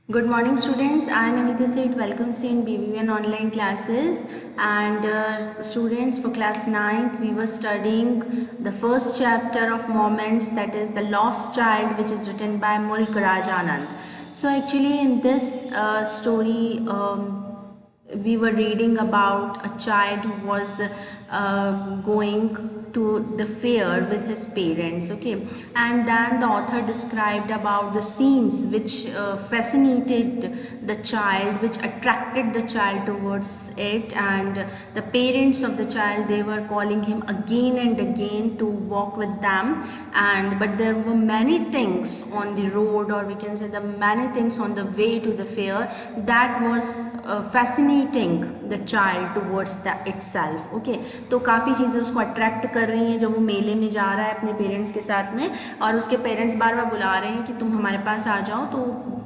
Good morning, students. I am Amita Said. Welcome to in BBN online classes. And students, for class 9th, we were studying the first chapter of Moments, that is The Lost Child, which is written by Mulk Raj Anand. So, actually, in this story, we were reading about a child who was going to the fair with his parents, okay, and then the author described about the scenes which fascinated the child, which attracted the child towards it, and the parents of the child, they were calling him again and again to walk with them. And but there were many things on the road, or we can say the many things on the way to the fair, that was fascinating the child towards itself, okay. तो काफ़ी चीज़ें उसको attract कर रही हैं जब वो मेले में जा रहा है अपने पेरेंट्स के साथ में, और उसके पेरेंट्स बार बार बुला रहे हैं कि तुम हमारे पास आ जाओ। तो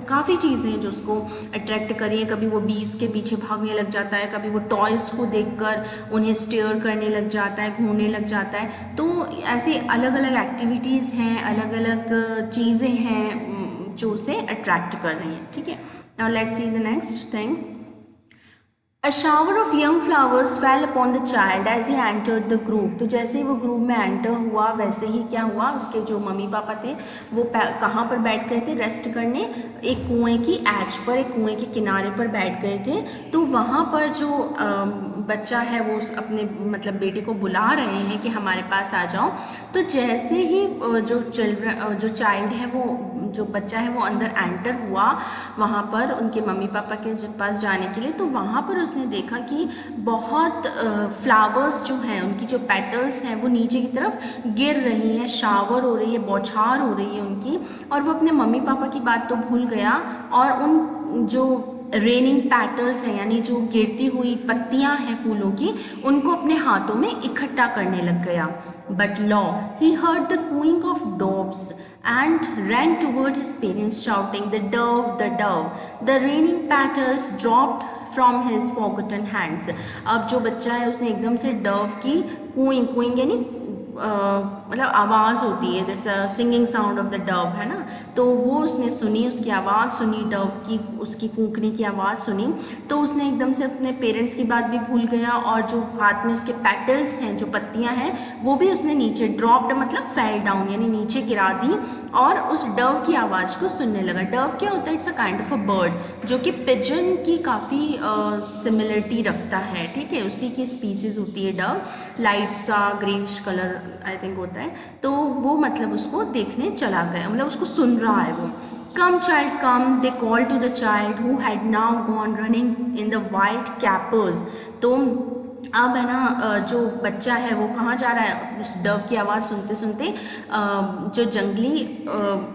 काफ़ी चीज़ें हैं जो उसको अट्रैक्ट कर रही हैं। कभी वो बीस के पीछे भागने लग जाता है, कभी वो टॉयज़ को देखकर उन्हें स्टेयर करने लग जाता है, घूमने लग जाता है। तो ऐसे अलग अलग एक्टिविटीज़ हैं, अलग अलग चीज़ें हैं जो उसे अट्रैक्ट कर रही हैं, ठीक है। Now let's see the next thing. A shower of young flowers fell upon the child as he entered the grove. तो जैसे ही वो ग्रूव में एंटर हुआ, वैसे ही क्या हुआ, उसके जो मम्मी पापा थे वो कहाँ पर बैठ गए थे रेस्ट करने, एक कुएं की एज पर, एक कुएं के किनारे पर बैठ गए थे। तो वहाँ पर जो बच्चा है वो अपने मतलब बेटे को बुला रहे हैं कि हमारे पास आ जाओ। तो जैसे ही जो चाइल्ड है, वो जो बच्चा है वो अंदर एंटर हुआ वहाँ पर उनके मम्मी पापा के पास जाने के लिए, तो वहाँ पर उसने देखा कि बहुत फ्लावर्स जो हैं, उनकी जो पेटल्स हैं वो नीचे की तरफ गिर रही हैं, शावर हो रही है, बौछार हो रही है उनकी। और वो अपने मम्मी पापा की बात तो भूल गया और उन जो रेनिंग पेटल्स हैं, यानी जो गिरती हुई पत्तियां हैं फूलों की, उनको अपने हाथों में इकट्ठा करने लग गया। But lo he heard the cooing of doves and ran toward his parents shouting, "The dove, the dove!" The raining petals dropped from his forgotten hands. अब जो बच्चा है उसने एकदम से डव की कूइंग यानी मतलब आवाज़ होती है, that's a singing sound of the Dove, है ना। तो वो उसने सुनी, उसकी आवाज़ सुनी, डव की उसकी कूकने की आवाज़ सुनी। तो उसने एकदम से अपने पेरेंट्स की बात भी भूल गया, और जो हाथ में उसके पेटल्स हैं, जो पत्तियां हैं, वो भी उसने नीचे ड्रॉप्ड मतलब फेल डाउन यानी नीचे गिरा दी, और उस डव की आवाज़ को सुनने लगा। डव क्या होता है? It's a kind of a bird जो कि पिजन की काफ़ी सिमिलरिटी रखता है, ठीक है, उसी की स्पीसीज होती है डव। लाइट सा ग्रेइश कलर आई थिंक होता है। तो वो मतलब उसको देखने चला गया, मतलब उसको सुन रहा है वो। Come child come, they call to the child who had now gone running in the white capers. तो अब है ना, जो बच्चा है वो कहाँ जा रहा है उस डव की आवाज़ सुनते सुनते। जो जंगली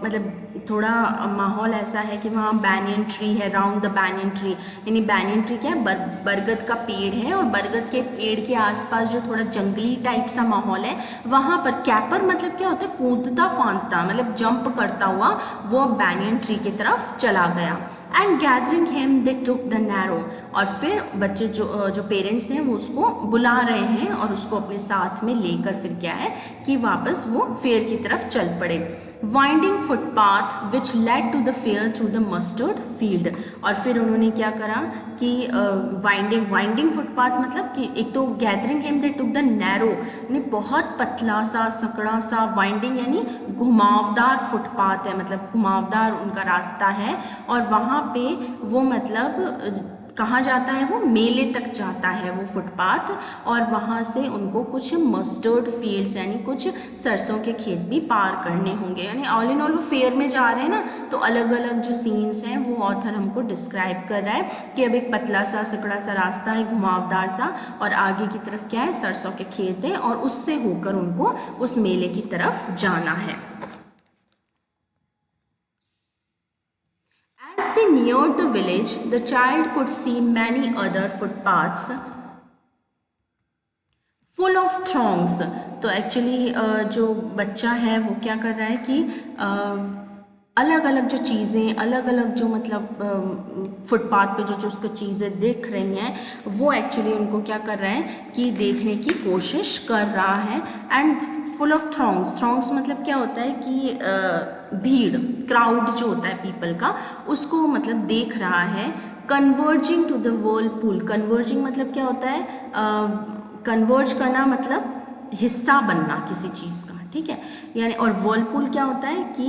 मतलब थोड़ा माहौल ऐसा है कि वहाँ बैनियन ट्री है, राउंड द बैनियन ट्री, यानी बैनियन ट्री क्या है, बरगद का पेड़ है, और बरगद के पेड़ के आसपास जो थोड़ा जंगली टाइप सा माहौल है, वहाँ पर कैपर मतलब क्या होता है, कूदता फांदता मतलब जंप करता हुआ वो बैनियन ट्री की तरफ चला गया। And gathering him they took the narrow, और फिर बच्चे जो पेरेंट्स हैं वो उसको बुला रहे हैं और उसको अपने साथ में लेकर फिर क्या है कि वापस वो फेयर की तरफ चल पड़े। Winding footpath which led to the fair through the mustard field, और फिर उन्होंने क्या करा कि वाइंडिंग फुटपाथ मतलब कि एक तो gathering him they took the narrow यानी बहुत पतला सा सकड़ा सा, वाइंडिंग यानी घुमावदार फुटपाथ है, मतलब घुमावदार उनका रास्ता है, और वहाँ पे वो मतलब कहाँ जाता है, वो मेले तक जाता है वो फुटपाथ, और वहाँ से उनको कुछ मस्टर्ड फील्ड्स यानी कुछ सरसों के खेत भी पार करने होंगे, यानी ऑल इन ऑल वो फेयर में जा रहे हैं ना। तो अलग अलग जो सीन्स हैं वो ऑथर हमको डिस्क्राइब कर रहा है कि अब एक पतला सा सकड़ा सा रास्ता है, घुमावदार सा, और आगे की तरफ क्या है, सरसों के खेत है, और उससे होकर उनको उस मेले की तरफ जाना है। As they neared the village, the child could see many other footpaths full of throngs. तो एक्चुअली जो बच्चा है वो क्या कर रहा है कि अलग अलग जो चीज़ें, अलग अलग जो मतलब फुटपाथ पे जो जो उसको चीज़ें दिख रही हैं, वो एक्चुअली उनको क्या कर रहा है कि देखने की कोशिश कर रहा है। एंड फुल ऑफ थ्रॉन्ग्स मतलब क्या होता है कि भीड़, क्राउड जो होता है पीपल का, उसको मतलब देख रहा है। Converging to the whirlpool, converging मतलब क्या होता है, कन्वर्ज करना मतलब हिस्सा बनना किसी चीज़ का, ठीक है। यानी और व्हर्लपूल क्या होता है कि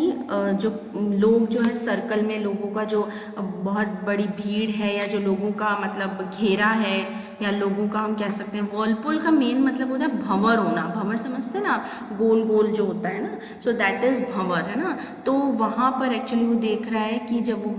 जो लोग जो है सर्कल में, लोगों का जो बहुत बड़ी भीड़ है या जो लोगों का मतलब घेरा है, या लोगों का हम कह सकते हैं, व्हर्लपूल का मेन मतलब होता है भंवर होना। भंवर समझते हैं ना आप, गोल गोल जो होता है ना, सो दैट इज़ भंवर, है ना। तो वहाँ पर एक्चुअली वो देख रहा है कि जब वो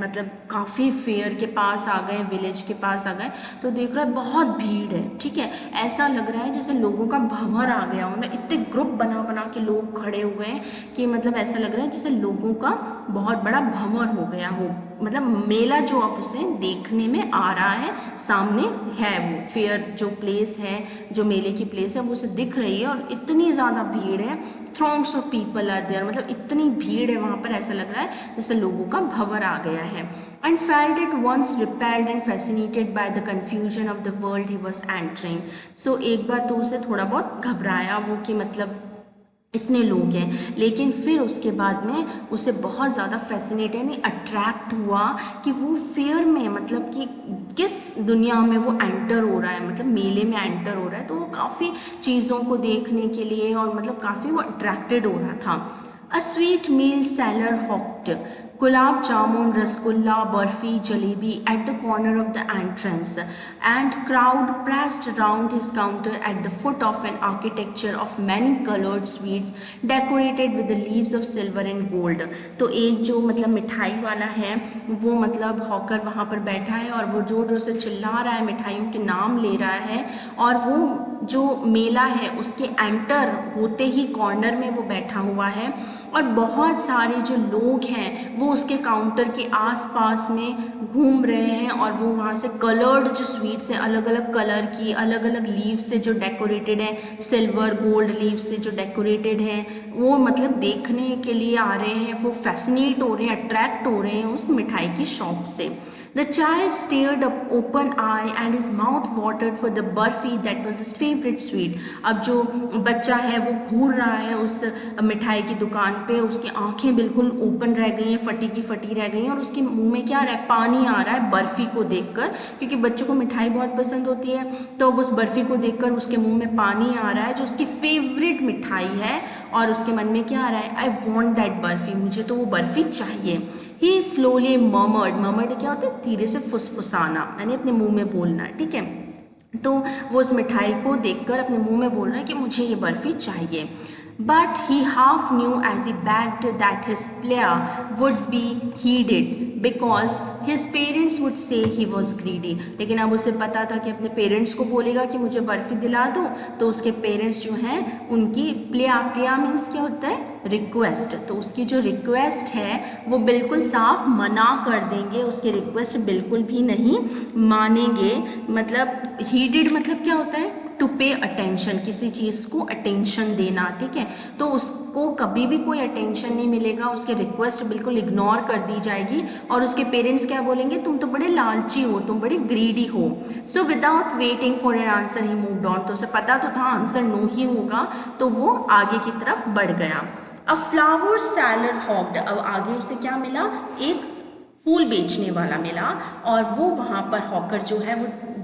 मतलब काफ़ी फेयर के पास आ गए, विलेज के पास आ गए, तो देख रहा है बहुत भीड़ है, ठीक है। ऐसा लग रहा है जैसे लोगों का भंवर आ गया हो ना, इतने ग्रुप बना बना के लोग खड़े हो गए कि मतलब ऐसा लग रहा है जैसे लोगों का बहुत बड़ा भंवर हो गया हो। मतलब मेला जो आप उसे देखने में आ रहा है, सामने है वो फेयर जो प्लेस है, जो मेले की प्लेस है, वो उसे दिख रही है और इतनी ज़्यादा भीड़ है। थ्रॉन्ग्स ऑफ पीपल आर देयर, मतलब इतनी भीड़ है वहाँ पर, ऐसा लग रहा है जैसे लोगों का भंवर आ गया है। And felt it once repelled and fascinated by the confusion of the world he was entering. So एक बार तो उसे थोड़ा बहुत घबराया वो कि मतलब इतने लोग हैं, लेकिन फिर उसके बाद में उसे बहुत ज़्यादा फैसिनेट यानी अट्रैक्ट हुआ कि वो फेयर में मतलब कि किस दुनिया में वो एंटर हो रहा है, मतलब मेले में एंटर हो रहा है। तो वो काफ़ी चीज़ों को देखने के लिए और मतलब काफ़ी वो अट्रैक्टेड हो रहा था। A sweet meal seller hawked, gulab jamun, rasgulla, barfi, jalebi at the corner of the entrance, and crowd pressed around his counter at the foot of an architecture of many colored sweets decorated with the leaves of silver and gold। तो एक जो मतलब मिठाई वाला है वो मतलब hawker वहाँ पर बैठा है और वो जोर जोर से चिल्ला रहा है, मिठाइयों के नाम ले रहा है, और वो जो मेला है उसके एंटर होते ही कॉर्नर में वो बैठा हुआ है और बहुत सारे जो लोग हैं वो उसके काउंटर के आसपास में घूम रहे हैं और वो वहाँ से कलर्ड जो स्वीट्स हैं, अलग अलग कलर की, अलग अलग लीव्स से जो डेकोरेटेड है, सिल्वर गोल्ड लीव्स से जो डेकोरेटेड हैं, वो मतलब देखने के लिए आ रहे हैं। वो फैसिनेट हो रहे हैं, अट्रैक्ट हो रहे हैं उस मिठाई की शॉप से। The child stared up open eye and his mouth watered for the barfi that was his favorite sweet। अब जो बच्चा है वो घूर रहा है उस मिठाई की दुकान पे, उसकी आंखें बिल्कुल ओपन रह गई हैं, फटी की फटी रह गई हैं, और उसके मुंह में क्या आ रहा है, पानी आ रहा है बर्फ़ी को देखकर, क्योंकि बच्चों को मिठाई बहुत पसंद होती है। तो अब उस बर्फ़ी को देखकर उसके मुंह में पानी आ रहा है जो उसकी फेवरेट मिठाई है, और उसके मन में क्या आ रहा है, आई वॉन्ट दैट बर्फ़ी, मुझे तो वो बर्फ़ी चाहिए। ही स्लोली मर्मर्ड क्या होता है, धीरे से फुसफुसाना, यानी अपने मुंह में बोलना, ठीक है। तो वो उस मिठाई को देखकर अपने मुंह में बोल रहा है कि मुझे ये बर्फ़ी चाहिए। But he half knew as he begged that his pleasure would be heeded because his parents would say he was greedy। लेकिन अब उसे पता था कि अपने पेरेंट्स को बोलेगा कि मुझे बर्फ़ी दिला दो, तो उसके पेरेंट्स जो हैं उनकी प्लेया मीन्स क्या होता है, रिक्वेस्ट, तो उसकी जो रिक्वेस्ट है वो बिल्कुल साफ मना कर देंगे, उसके रिक्वेस्ट बिल्कुल भी नहीं मानेंगे। मतलब हीडेड मतलब क्या होता है, टू पे अटेंशन, किसी चीज़ को अटेंशन देना, ठीक है। तो उसको कभी भी कोई अटेंशन नहीं मिलेगा, उसके रिक्वेस्ट बिल्कुल इग्नोर कर दी जाएगी, और उसके पेरेंट्स क्या बोलेंगे, तुम तो बड़े लालची हो, तुम बड़े ग्रीडी हो। So without waiting for an answer he moved on, तो उसे पता तो था आंसर नो ही होगा, तो वो आगे की तरफ बढ़ गया। अ फ्लावर सेलर हॉक्ड, अब आगे उसे क्या मिला, एक फूल बेचने वाला मिला, और वो वहाँ पर हॉकर जो है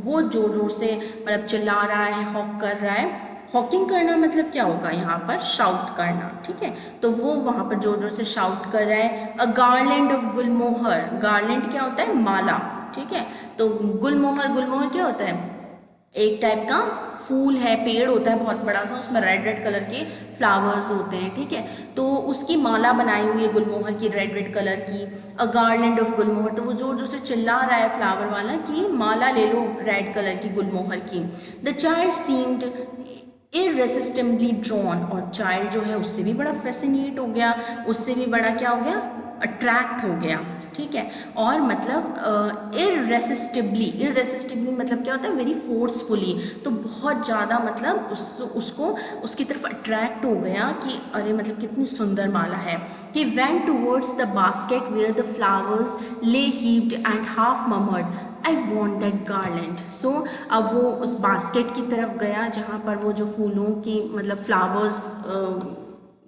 वो जोर जोर से मतलब चिल्ला रहा है, हॉक कर रहा है। हॉकिंग करना मतलब क्या होगा यहाँ पर, शाउट करना, ठीक है। तो वो वहाँ पर जोर जोर से शाउट कर रहा है। अ गार्लैंड ऑफ गुलमोहर, गार्लैंड क्या होता है, माला, ठीक है। तो गुलमोहर क्या होता है, एक टाइप का फूल है, पेड़ होता है बहुत बड़ा सा, उसमें रेड रेड कलर के फ्लावर्स होते हैं, ठीक है। तो उसकी माला बनाई हुई है गुलमोहर की, रेड रेड कलर की। अ गार्लैंड ऑफ गुलमोहर, तो वो जोर जोर से चिल्ला रहा है फ्लावर वाला कि माला ले लो रेड कलर की गुलमोहर की। द चाइल्ड सीम्ड इररेसिस्टिबली ड्रॉन, और चाइल्ड जो है उससे भी बड़ा फैसिनेट हो गया, उससे भी बड़ा क्या हो गया, अट्रैक्ट हो गया, ठीक है, और मतलब इररेसिस्टिबली मतलब क्या होता है, वेरी फोर्सफुली, तो बहुत ज़्यादा मतलब उसको उसकी तरफ अट्रैक्ट हो गया कि अरे मतलब कितनी सुंदर माला है। He went towards the basket where the flowers lay heaped and half murmured I want that garland. So अब वो उस बास्केट की तरफ गया जहाँ पर वो जो फूलों की मतलब फ्लावर्स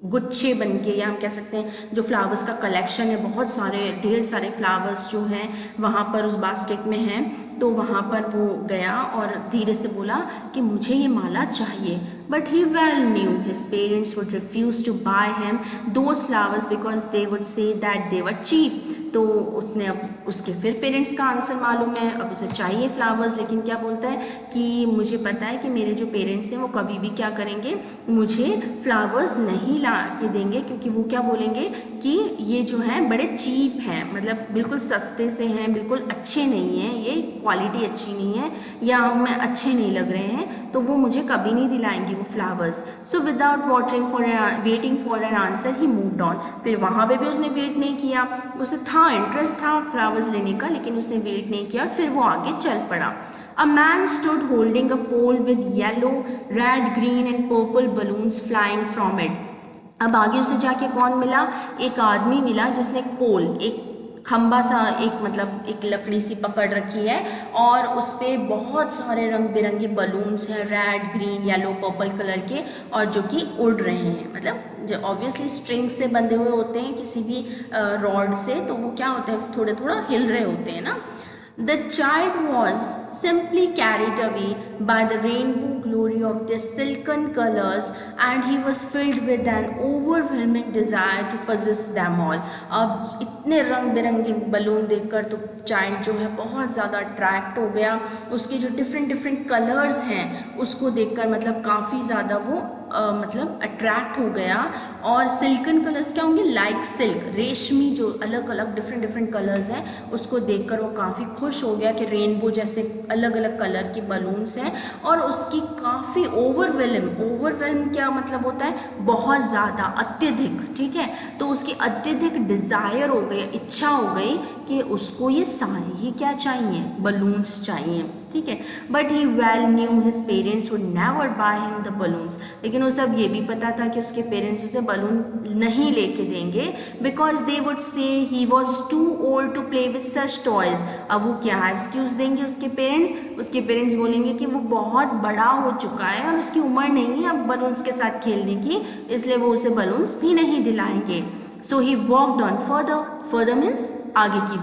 गुच्छे बन के, या हम कह सकते हैं जो फ्लावर्स का कलेक्शन है, बहुत सारे ढेर सारे फ्लावर्स जो हैं वहाँ पर उस बास्केट में हैं, तो वहाँ पर वो गया और धीरे से बोला कि मुझे ये माला चाहिए। But he well knew his parents would refuse to buy him those flowers because they would say that they were cheap. तो उसने अब उसके फिर पेरेंट्स का आंसर मालूम है, अब उसे चाहिए फ्लावर्स, लेकिन क्या बोलता है कि मुझे पता है कि मेरे जो पेरेंट्स हैं वो कभी भी क्या करेंगे, मुझे फ्लावर्स नहीं ला के देंगे, क्योंकि वो क्या बोलेंगे कि ये जो है बड़े चीप हैं, मतलब बिल्कुल सस्ते से हैं, बिल्कुल अच्छे नहीं हैं, ये क्वालिटी अच्छी नहीं है या हमें अच्छे नहीं लग रहे हैं, तो वो मुझे कभी नहीं दिलाएंगी वो flowers. So without waiting for an answer he moved on. फिर वहाँ पे भी उसने वेट नहीं किया, उसे इंटरेस्ट था फ्लावर्स लेने का, लेकिन उसने वेट नहीं किया और फिर वो आगे चल पड़ा। A man stood holding a pole with yellow, red, green and purple balloons flying from it. अब आगे उसे जाके कौन मिला, एक आदमी मिला जिसने एक पोल, एक खम्बा सा, एक मतलब एक लकड़ी सी पकड़ रखी है और उस पर बहुत सारे रंग बिरंगे बलून्स हैं, red, green, yellow, purple colour के, और जो कि उड़ रहे हैं, मतलब जो ऑब्वियसली स्ट्रिंग से बंधे हुए होते हैं किसी भी रॉड से, तो वो क्या होते हैं, थोड़े थोड़ा हिल रहे होते हैं ना। The child was simply carried away by the rainbow glory of their silken colors and he was filled with an overwhelming desire to possess them all. अब इतने रंग बिरंगे बलून देखकर तो चाइल्ड जो है बहुत ज़्यादा अट्रैक्ट हो गया, उसके जो डिफरेंट कलर्स हैं उसको देखकर मतलब काफ़ी ज़्यादा वो मतलब अट्रैक्ट हो गया। और सिल्कन कलर्स क्या होंगे, लाइक सिल्क, रेशमी जो अलग अलग डिफरेंट कलर्स हैं उसको देखकर वो काफ़ी खुश हो गया कि रेनबो जैसे अलग अलग कलर के बलून्स हैं, और उसकी काफ़ी ओवरवेल्म क्या मतलब होता है, बहुत ज़्यादा, अत्यधिक, ठीक है, तो उसकी अत्यधिक डिज़ायर हो गई, इच्छा हो गई कि उसको ये सारे ही क्या चाहिए, बलून्स चाहिए, ठीक है। But he well knew his parents would never by him the balloons, लेकिन उसे अब ये भी पता था कि उसके पेरेंट्स उसे बलून नहीं लेके देंगे, because they would say he was too old to play with such toys. अब वो क्या एक्सक्यूज़ देंगे उसके पेरेंट्स बोलेंगे कि वो बहुत बड़ा हो चुका है और उसकी उम्र नहीं है अब बलून्स के साथ खेलने की, इसलिए वो उसे बलून्स भी नहीं दिलाएंगे। So he walked on further means आगे की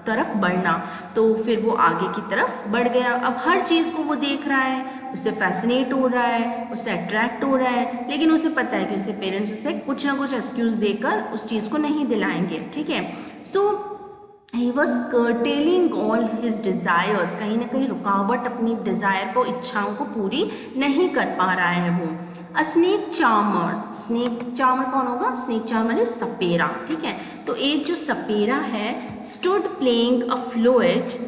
तरफ बढ़ना, तो फिर वो आगे की तरफ बढ़ गया। अब हर चीज़ को वो देख रहा है, उससे फैसिनेट हो रहा है, उससे अट्रैक्ट हो रहा है, लेकिन उसे पता है कि उसके पेरेंट्स उसे कुछ ना कुछ एक्सक्यूज़ देकर उस चीज़ को नहीं दिलाएंगे, ठीक है। So he was curtailing all his desires, कहीं ना कहीं रुकावट अपनी डिज़ायर को, इच्छाओं को पूरी नहीं कर पा रहा है वो। अ स्नेक चार्मर कौन होगा, स्नेक चार्मर इज सपेरा, ठीक है। तो एक जो सपेरा है, stood playing a flute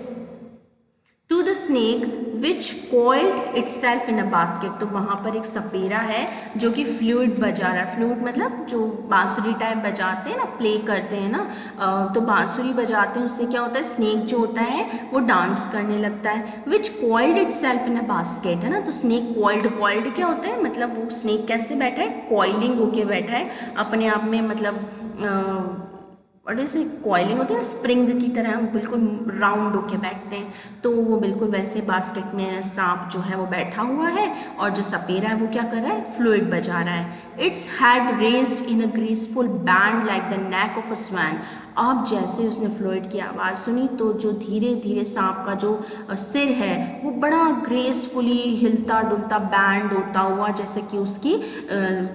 to the snake which coiled itself in a basket. तो वहाँ पर एक सपेरा है जो कि फ्लूइड बजा रहा है, फ्लूइड मतलब जो बांसुरी टाइप बजाते हैं ना, प्ले करते हैं ना, तो बांसुरी बजाते हैं, उससे क्या होता है, स्नेक जो होता है वो डांस करने लगता है। Which coiled itself in a basket, है ना, तो स्नेक कॉइल्ड क्या होता है, मतलब वो स्नेक कैसे बैठा है, कॉइलिंग होके बैठा है अपने आप में, मतलब और जैसे कॉइलिंग होती है ना, स्प्रिंग की तरह हम बिल्कुल राउंड होके बैठते हैं, तो वो बिल्कुल वैसे बास्केट में सांप जो है वो बैठा हुआ है और जो सपेरा है वो क्या कर रहा है, फ्लूइड बजा रहा है। It's had raised in a graceful band like the neck of a swan. अब जैसे उसने फ्लूइड की आवाज़ सुनी तो जो धीरे धीरे सांप का जो सिर है वो बड़ा ग्रेसफुली हिलता डुलता बैंड होता हुआ, जैसे कि उसकी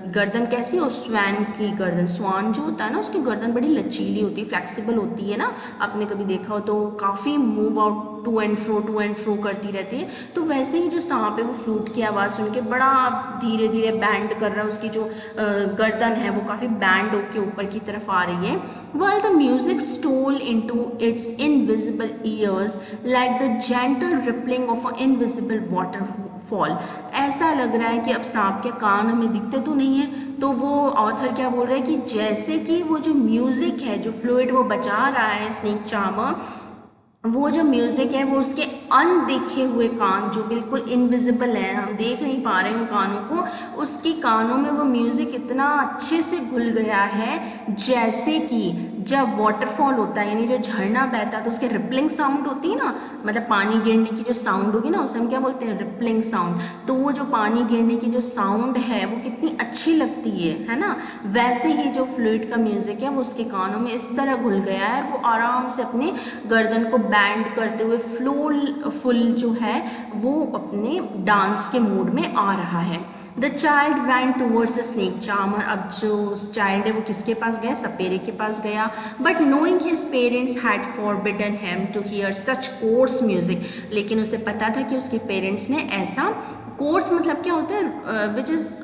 गर्दन कैसी हो, स्वैन की गर्दन, स्वान जो होता है ना उसकी गर्दन बड़ी लचीली होती है, फ्लेक्सिबल होती है ना, आपने कभी देखा हो तो काफ़ी move out to and fro करती रहती है। तो वैसे ही जो सांप है वो फ्लूट की आवाज़ सुन के बड़ा धीरे धीरे बैंड कर रहा है, उसकी जो गर्दन है वो काफ़ी बैंड होके ऊपर की तरफ आ रही है। While the music stole into its invisible ears like the gentle rippling of an invisible fall. ऐसा लग रहा है कि अब सांप के कान हमें दिखते तो नहीं है, तो वो ऑथर क्या बोल रहा है कि जैसे कि वो जो म्यूज़िक है, जो फ्लूइड वो बजा रहा है स्नेक चार्मर, वो जो म्यूज़िक है वो उसके अनदेखे हुए कान, जो बिल्कुल इनविजिबल है, हम देख नहीं पा रहे उन कानों को, उसके कानों में वो म्यूज़िक इतना अच्छे से घुल गया है जैसे कि जब वाटरफॉल होता है, यानी जो झरना बहता है तो उसके रिपलिंग साउंड होती है ना, मतलब पानी गिरने की जो साउंड होगी ना उसे हम क्या बोलते हैं, रिपलिंग साउंड। तो वो जो पानी गिरने की जो साउंड है वो कितनी अच्छी लगती है ना, वैसे ही जो फ्लूइड का म्यूज़िक है वो उसके कानों में इस तरह घुल गया है, वो आराम से अपने गर्दन को बैंड करते हुए फुल जो है वो अपने डांस के मूड में आ रहा है। The child वैंट towards the snake charmer, अब जो चाइल्ड है वो किसके पास गया, सपेरे के पास गया। But knowing his parents had forbidden him to hear such coarse music, लेकिन उसे पता था कि उसके पेरेंट्स ने ऐसा, कोर्स मतलब क्या होता है,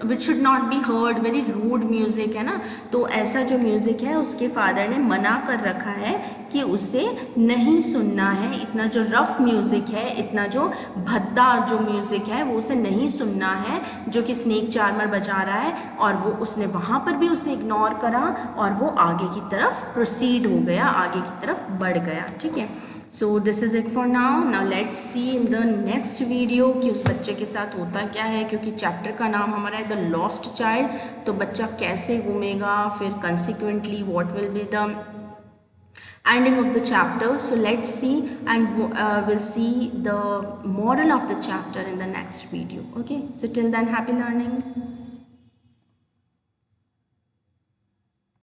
which should not be heard, very rude music है ना, तो ऐसा जो म्यूज़िक है उसके फादर ने मना कर रखा है कि उसे नहीं सुनना है, इतना जो रफ म्यूज़िक है, इतना जो भद्दा जो म्यूज़िक है वो उसे नहीं सुनना है जो कि स्नेक चार्मर बजा रहा है। और वो उसने वहाँ पर भी उसे इग्नोर करा और वो आगे की तरफ प्रोसीड हो गया, आगे की तरफ बढ़ गया। ठीक है, so this is it for now. Now let's see in the next video कि उस बच्चे के साथ होता क्या है, क्योंकि चैप्टर का नाम हमारा है द लॉस्ट चाइल्ड, तो बच्चा कैसे घूमेगा, फिर consequently what will be the ending of the chapter. So let's see, and we'll see the moral of the chapter in the next video. Okay, so till then, happy learning.